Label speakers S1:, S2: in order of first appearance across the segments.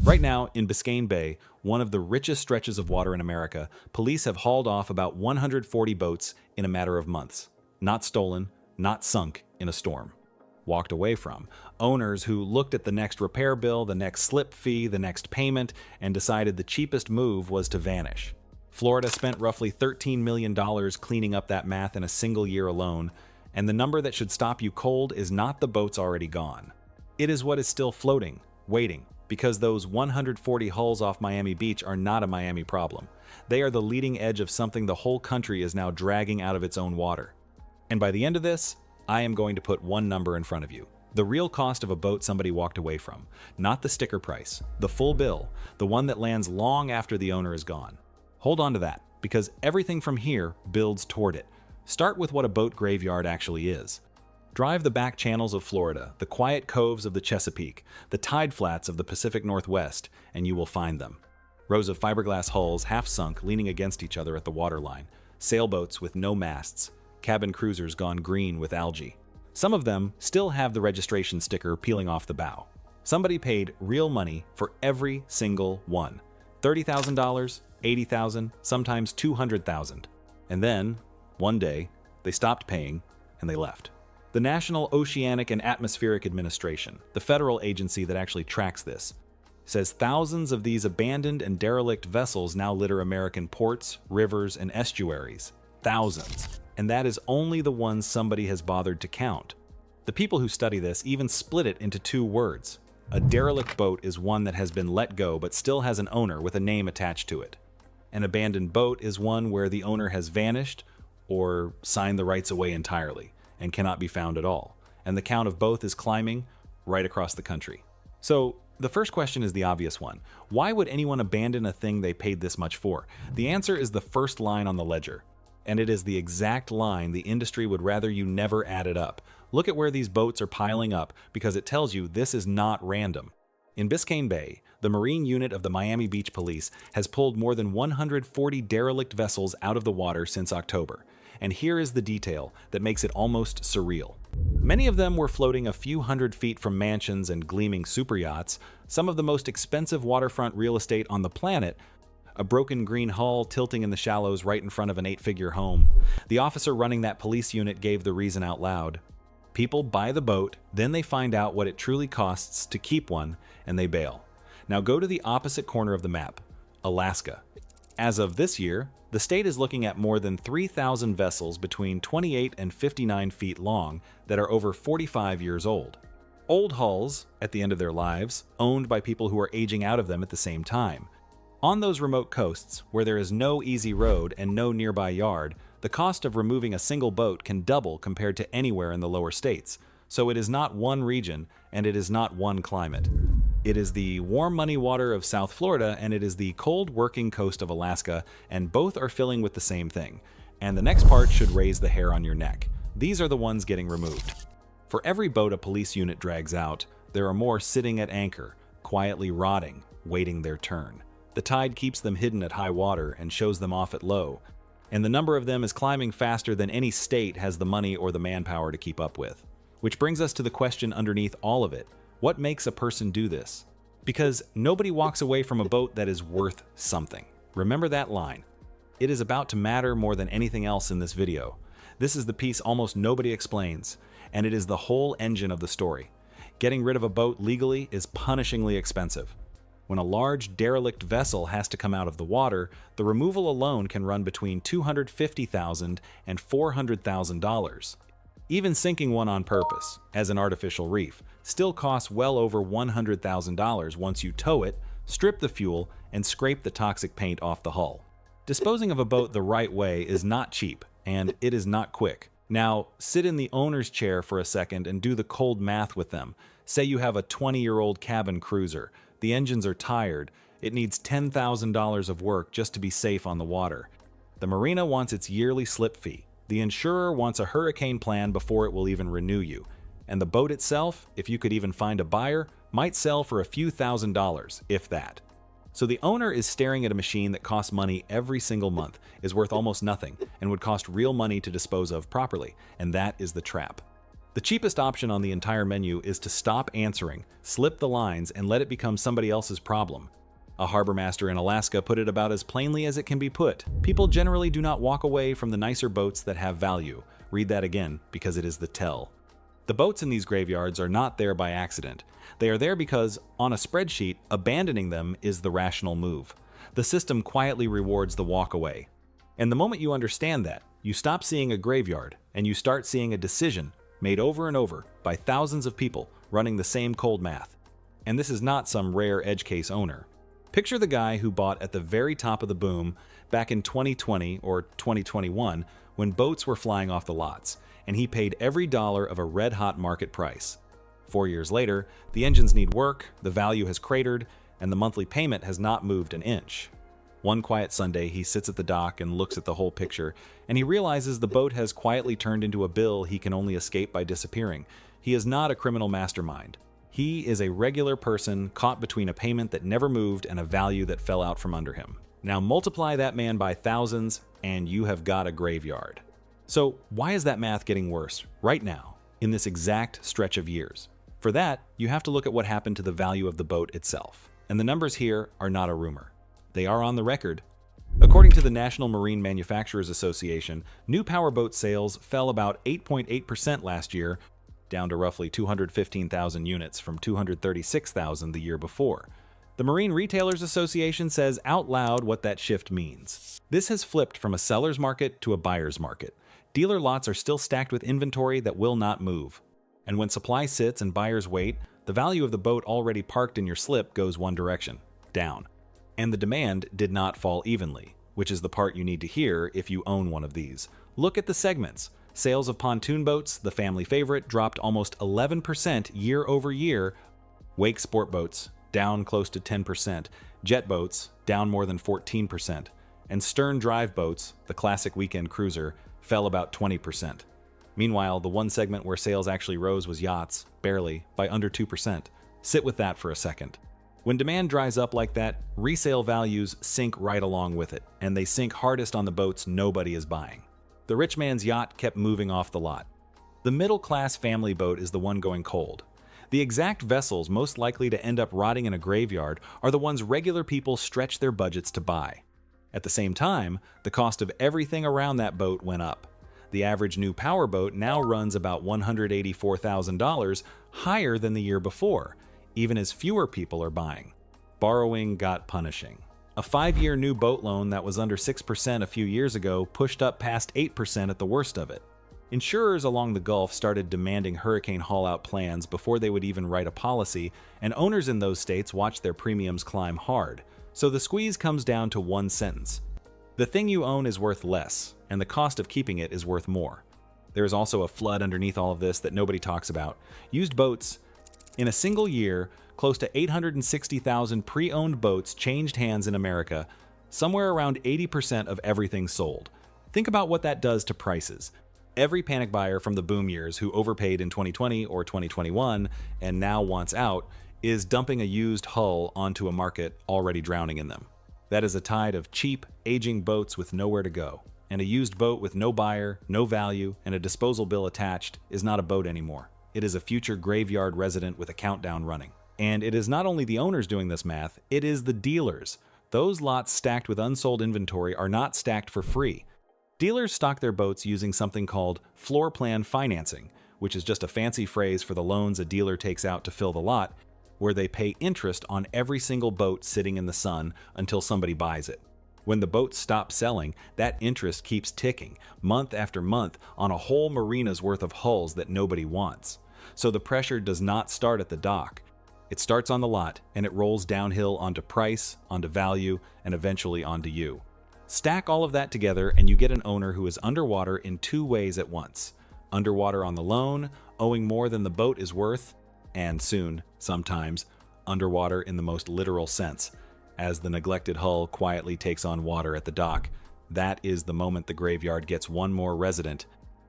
S1: Right now, in Biscayne Bay, one of the richest stretches of water in America, police have hauled off about 140 boats in a matter of months. Not stolen, not sunk in a storm. Walked away from. Owners who looked at the next repair bill, the next slip fee, the next payment, and decided the cheapest move was to vanish. Florida spent roughly $13 million cleaning up that math in a single year alone, and the number that should stop you cold is not the boats already gone. It is what is still floating, waiting, because those 140 hulls off Miami Beach are not a Miami problem. They are the leading edge of something the whole country is now dragging out of its own water. And by the end of this, I am going to put one number in front of you. The real cost of a boat somebody walked away from. Not the sticker price, the full bill, the one that lands long after the owner is gone. Hold on to that, because everything from here builds toward it. Start with what a boat graveyard actually is. Drive the back channels of Florida, the quiet coves of the Chesapeake, the tide flats of the Pacific Northwest, and you will find them. Rows of fiberglass hulls half sunk leaning against each other at the waterline, sailboats with no masts, cabin cruisers gone green with algae. Some of them still have the registration sticker peeling off the bow. Somebody paid real money for every single one. $30,000, $80,000, sometimes $200,000. And then, one day, they stopped paying and they left. The National Oceanic and Atmospheric Administration, the federal agency that actually tracks this, says thousands of these abandoned and derelict vessels now litter American ports, rivers, and estuaries. Thousands. And that is only the ones somebody has bothered to count. The people who study this even split it into two words. A derelict boat is one that has been let go but still has an owner with a name attached to it. An abandoned boat is one where the owner has vanished or signed the rights away entirely and cannot be found at all. And the count of both is climbing right across the country. So the first question is the obvious one. Why would anyone abandon a thing they paid this much for? The answer is the first line on the ledger. And it is the exact line the industry would rather you never added up. Look at where these boats are piling up because it tells you this is not random. In Biscayne Bay, the Marine Unit of the Miami Beach Police has pulled more than 140 derelict vessels out of the water since October. And here is the detail that makes it almost surreal. Many of them were floating a few hundred feet from mansions and gleaming superyachts, some of the most expensive waterfront real estate on the planet, a broken green hull tilting in the shallows right in front of an 8-figure home. The officer running that police unit gave the reason out loud. People buy the boat, then they find out what it truly costs to keep one, and they bail. Now go to the opposite corner of the map, Alaska. As of this year, the state is looking at more than 3,000 vessels between 28 and 59 feet long that are over 45 years old. Old hulls, at the end of their lives, owned by people who are aging out of them at the same time. On those remote coasts, where there is no easy road and no nearby yard, the cost of removing a single boat can double compared to anywhere in the lower states. So it is not one region, and it is not one climate. It is the warm money water of South Florida, and it is the cold working coast of Alaska, and both are filling with the same thing. And the next part should raise the hair on your neck. These are the ones getting removed. For every boat a police unit drags out, there are more sitting at anchor, quietly rotting, waiting their turn. The tide keeps them hidden at high water and shows them off at low, and the number of them is climbing faster than any state has the money or the manpower to keep up with. Which brings us to the question underneath all of it. What makes a person do this? Because nobody walks away from a boat that is worth something. Remember that line. It is about to matter more than anything else in this video. This is the piece almost nobody explains, and it is the whole engine of the story. Getting rid of a boat legally is punishingly expensive. When a large derelict vessel has to come out of the water, the removal alone can run between $250,000 and $400,000. Even sinking one on purpose, as an artificial reef, still costs well over $100,000 once you tow it, strip the fuel, and scrape the toxic paint off the hull. Disposing of a boat the right way is not cheap, and it is not quick. Now, sit in the owner's chair for a second and do the cold math with them. Say you have a 20-year-old cabin cruiser. The engines are tired. It needs $10,000 of work just to be safe on the water. The marina wants its yearly slip fee. The insurer wants a hurricane plan before it will even renew you. And the boat itself, if you could even find a buyer, might sell for a few $1,000s, if that. So the owner is staring at a machine that costs money every single month, is worth almost nothing, and would cost real money to dispose of properly, and that is the trap. The cheapest option on the entire menu is to stop answering, slip the lines, and let it become somebody else's problem. A harbor master in Alaska put it about as plainly as it can be put. People generally do not walk away from the nicer boats that have value. Read that again, because it is the tell. The boats in these graveyards are not there by accident. They are there because, on a spreadsheet, abandoning them is the rational move. The system quietly rewards the walk away. And the moment you understand that, you stop seeing a graveyard, and you start seeing a decision made over and over by thousands of people running the same cold math. And this is not some rare edge case owner. Picture the guy who bought at the very top of the boom back in 2020 or 2021 when boats were flying off the lots, and he paid every dollar of a red-hot market price. 4 years later, the engines need work, the value has cratered, and the monthly payment has not moved an inch. One quiet Sunday, he sits at the dock and looks at the whole picture, and he realizes the boat has quietly turned into a bill he can only escape by disappearing. He is not a criminal mastermind. He is a regular person caught between a payment that never moved and a value that fell out from under him. Now multiply that man by thousands, and you have got a graveyard. So why is that math getting worse right now, in this exact stretch of years? For that, you have to look at what happened to the value of the boat itself. And the numbers here are not a rumor. They are on the record. According to the National Marine Manufacturers Association, new powerboat sales fell about 8.8% last year, down to roughly 215,000 units from 236,000 the year before. The Marine Retailers Association says out loud what that shift means. This has flipped from a seller's market to a buyer's market. Dealer lots are still stacked with inventory that will not move. And when supply sits and buyers wait, the value of the boat already parked in your slip goes one direction, down. And the demand did not fall evenly, which is the part you need to hear if you own one of these. Look at the segments. Sales of pontoon boats, the family favorite, dropped almost 11% year over year. Wake sport boats, down close to 10%. Jet boats, down more than 14%. And stern drive boats, the classic weekend cruiser, fell about 20%. Meanwhile, the one segment where sales actually rose was yachts, barely, by under 2%. Sit with that for a second. When demand dries up like that, resale values sink right along with it, and they sink hardest on the boats nobody is buying. The rich man's yacht kept moving off the lot. The middle-class family boat is the one going cold. The exact vessels most likely to end up rotting in a graveyard are the ones regular people stretch their budgets to buy. At the same time, the cost of everything around that boat went up. The average new powerboat now runs about $184,000, higher than the year before, even as fewer people are buying. Borrowing got punishing. A 5-year new boat loan that was under 6% a few years ago pushed up past 8% at the worst of it. Insurers along the Gulf started demanding hurricane haul-out plans before they would even write a policy, and owners in those states watched their premiums climb hard. So the squeeze comes down to one sentence. The thing you own is worth less, and the cost of keeping it is worth more. There is also a flood underneath all of this that nobody talks about. Used boats. In a single year, close to 860,000 pre-owned boats changed hands in America, somewhere around 80% of everything sold. Think about what that does to prices. Every panic buyer from the boom years who overpaid in 2020 or 2021 and now wants out is dumping a used hull onto a market already drowning in them. That is a tide of cheap, aging boats with nowhere to go. And a used boat with no buyer, no value, and a disposal bill attached is not a boat anymore. It is a future graveyard resident with a countdown running. And it is not only the owners doing this math, it is the dealers. Those lots stacked with unsold inventory are not stacked for free. Dealers stock their boats using something called floor plan financing, which is just a fancy phrase for the loans a dealer takes out to fill the lot, where they pay interest on every single boat sitting in the sun until somebody buys it. When the boats stop selling, that interest keeps ticking, month after month, on a whole marina's worth of hulls that nobody wants. So the pressure does not start at the dock. It starts on the lot, and it rolls downhill onto price, onto value, and eventually onto you. Stack all of that together, and you get an owner who is underwater in two ways at once. Underwater on the loan, owing more than the boat is worth, and soon, sometimes, underwater in the most literal sense. As the neglected hull quietly takes on water at the dock, that is the moment the graveyard gets one more resident.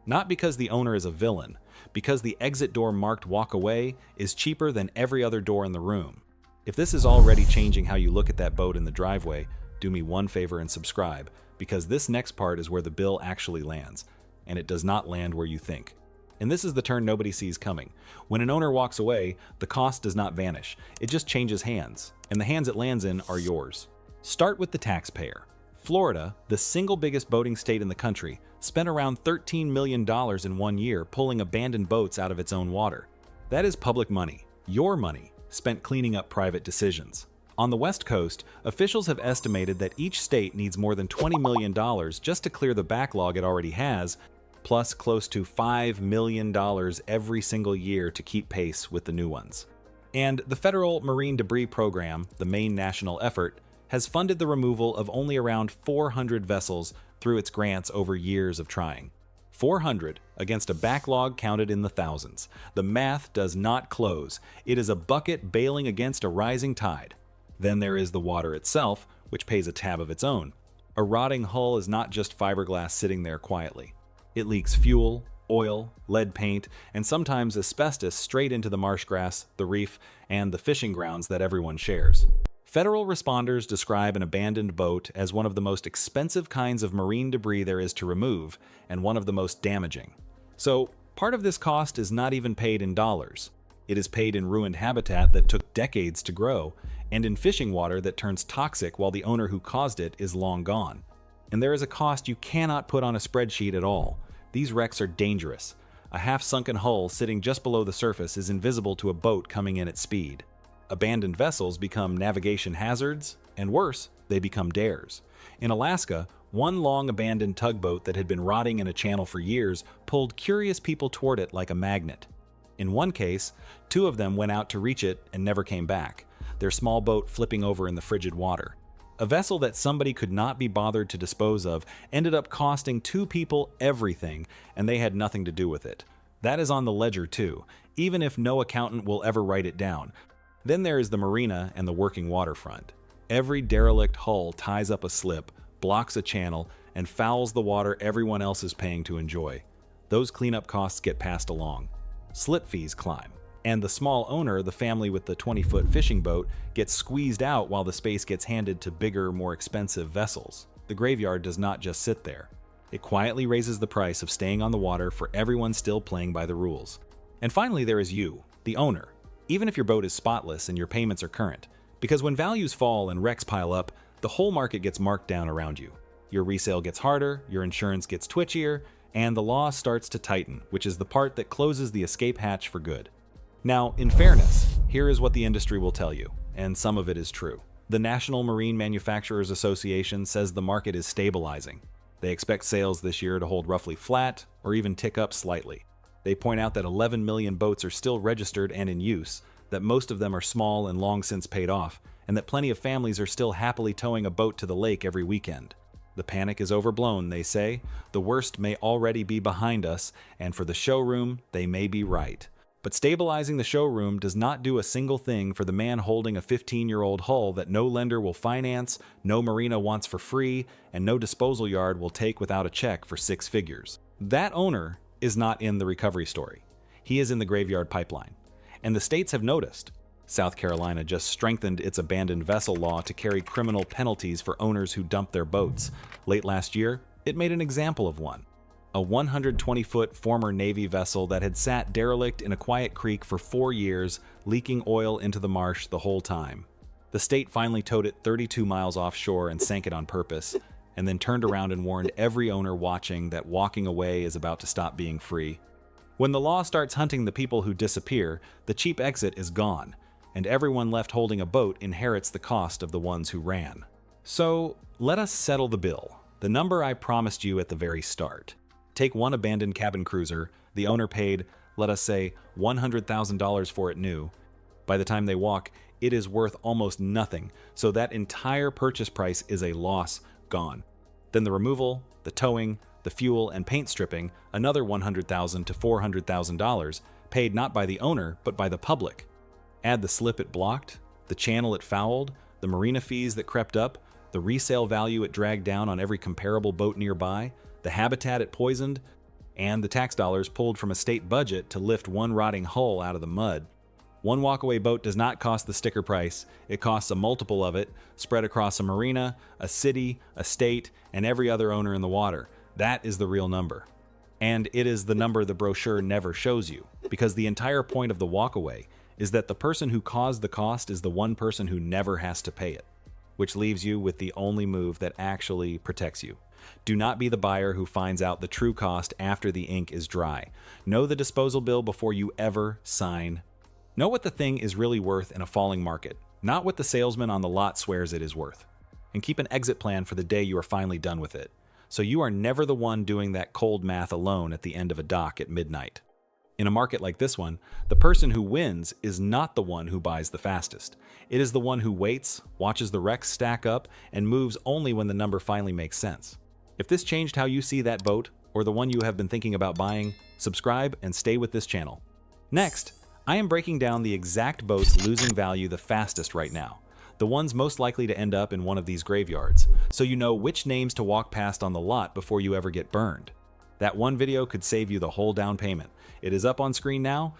S1: Not because the owner is a villain, because the exit door marked walk away is cheaper than every other door in the room. If this is already changing how you look at that boat in the driveway, do me one favor and subscribe, because this next part is where the bill actually lands, and it does not land where you think. And this is the turn nobody sees coming. When an owner walks away, the cost does not vanish. It just changes hands, and the hands it lands in are yours. Start with the taxpayer. Florida, the single biggest boating state in the country, spent around $13 million in 1 year pulling abandoned boats out of its own water. That is public money, your money, spent cleaning up private decisions. On the West Coast, officials have estimated that each state needs more than $20 million just to clear the backlog it already has, plus close to $5 million every single year to keep pace with the new ones. And the Federal Marine Debris Program, the main national effort, has funded the removal of only around 400 vessels through its grants over years of trying. 400 against a backlog counted in the thousands. The math does not close. It is a bucket bailing against a rising tide. Then there is the water itself, which pays a tab of its own. A rotting hull is not just fiberglass sitting there quietly. It leaks fuel, oil, lead paint, and sometimes asbestos straight into the marsh grass, the reef, and the fishing grounds that everyone shares. Federal responders describe an abandoned boat as one of the most expensive kinds of marine debris there is to remove, and one of the most damaging. So, part of this cost is not even paid in dollars. It is paid in ruined habitat that took decades to grow, and in fishing water that turns toxic while the owner who caused it is long gone. And there is a cost you cannot put on a spreadsheet at all. These wrecks are dangerous. A half-sunken hull sitting just below the surface is invisible to a boat coming in at speed. Abandoned vessels become navigation hazards, and worse, they become dares. In Alaska, one long abandoned tugboat that had been rotting in a channel for years pulled curious people toward it like a magnet. In one case, 2 of them went out to reach it and never came back, their small boat flipping over in the frigid water. A vessel that somebody could not be bothered to dispose of ended up costing 2 people everything, and they had nothing to do with it. That is on the ledger too, even if no accountant will ever write it down. Then there is the marina and the working waterfront. Every derelict hull ties up a slip, blocks a channel, and fouls the water everyone else is paying to enjoy. Those cleanup costs get passed along. Slip fees climb, and the small owner, the family with the 20-foot fishing boat, gets squeezed out while the space gets handed to bigger, more expensive vessels. The graveyard does not just sit there. It quietly raises the price of staying on the water for everyone still playing by the rules. And finally, there is you, the owner. Even if your boat is spotless and your payments are current. Because when values fall and wrecks pile up, the whole market gets marked down around you. Your resale gets harder, your insurance gets twitchier, and the law starts to tighten, which is the part that closes the escape hatch for good. Now, in fairness, here is what the industry will tell you, and some of it is true. The National Marine Manufacturers Association says the market is stabilizing. They expect sales this year to hold roughly flat or even tick up slightly. They point out that 11 million boats are still registered and in use, that most of them are small and long since paid off, and that plenty of families are still happily towing a boat to the lake every weekend. The panic is overblown, they say. The worst may already be behind us, and for the showroom, they may be right. But stabilizing the showroom does not do a single thing for the man holding a 15-year-old hull that no lender will finance, no marina wants for free, and no disposal yard will take without a check for 6 figures. That owner is not in the recovery story. He is in the graveyard pipeline. And the states have noticed. South Carolina just strengthened its abandoned vessel law to carry criminal penalties for owners who dump their boats. Late last year, it made an example of one. A 120-foot former Navy vessel that had sat derelict in a quiet creek for 4 years, leaking oil into the marsh the whole time. The state finally towed it 32 miles offshore and sank it on purpose, and then turned around and warned every owner watching that walking away is about to stop being free. When the law starts hunting the people who disappear, the cheap exit is gone, and everyone left holding a boat inherits the cost of the ones who ran. So, let us settle the bill, the number I promised you at the very start. Take one abandoned cabin cruiser, the owner paid, let us say, $100,000 for it new. By the time they walk, it is worth almost nothing, so that entire purchase price is a loss gone. Then the removal, the towing, the fuel, and paint stripping, another $100,000 to $400,000, paid not by the owner, but by the public. Add the slip it blocked, the channel it fouled, the marina fees that crept up, the resale value it dragged down on every comparable boat nearby, the habitat it poisoned, and the tax dollars pulled from a state budget to lift one rotting hull out of the mud. One walkaway boat does not cost the sticker price. It costs a multiple of it, spread across a marina, a city, a state, and every other owner in the water. That is the real number. And it is the number the brochure never shows you, because the entire point of the walkaway is that the person who caused the cost is the one person who never has to pay it, which leaves you with the only move that actually protects you. Do not be the buyer who finds out the true cost after the ink is dry. Know the disposal bill before you ever sign. Know what the thing is really worth in a falling market, not what the salesman on the lot swears it is worth. And keep an exit plan for the day you are finally done with it, so you are never the one doing that cold math alone at the end of a dock at midnight. In a market like this one, the person who wins is not the one who buys the fastest. It is the one who waits, watches the wrecks stack up, and moves only when the number finally makes sense. If this changed how you see that boat, or the one you have been thinking about buying, subscribe and stay with this channel. Next, I am breaking down the exact boats losing value the fastest right now, the ones most likely to end up in one of these graveyards, so you know which names to walk past on the lot before you ever get burned. That one video could save you the whole down payment. It is up on screen now,